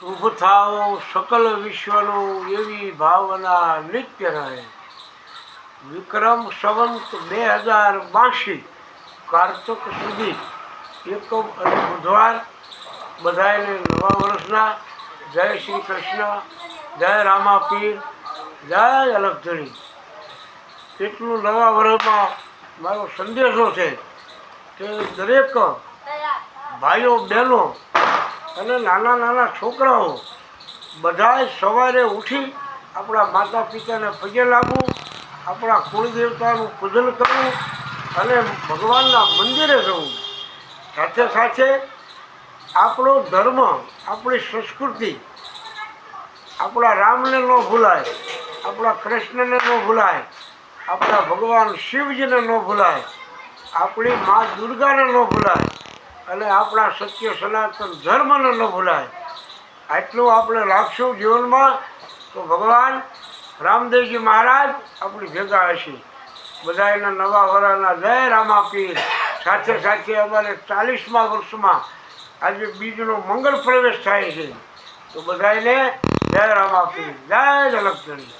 શુભ થાઓ સકલ વિશ્વનું એવી ભાવના નિત્ય રહે. વિક્રમ સંવંત 2082 કારતક સુધી એકમ અને બુધવાર બધાને નવા વર્ષના જય શ્રી કૃષ્ણ, જય રામા પીર, જય અલગધણી. એટલું નવા વર્ષમાં મારો સંદેશો છે કે દરેક ભાઈઓ બહેનો અને નાના નાના છોકરાઓ બધાએ સવારે ઉઠી આપણા માતા પિતાને પગે લાગવું, આપણા કુળદેવતાનું પૂજન કરવું અને ભગવાનના મંદિરે જવું. સાથે સાથે આપણો ધર્મ, આપણી સંસ્કૃતિ, આપણા રામને ન ભૂલાય, આપણા કૃષ્ણને ન ભૂલાય, આપણા ભગવાન શિવજીને ન ભૂલાય, આપણી મા દુર્ગાને ન ભૂલાય અને આપણા સત્ય સનાતન ધર્મને ન ભૂલાય. આટલું આપણે રાખશું જીવનમાં તો ભગવાન રામદેવજી મહારાજ આપણી ભેગા હશે. બધા એના નવા વરાના જય રામા પીર. સાથે સાથે અમારે 40મા વર્ષમાં આજે બીજનો મંગળ પ્રવેશ થાય છે તો બધાને જય રામા પીર, જય જલકધણી.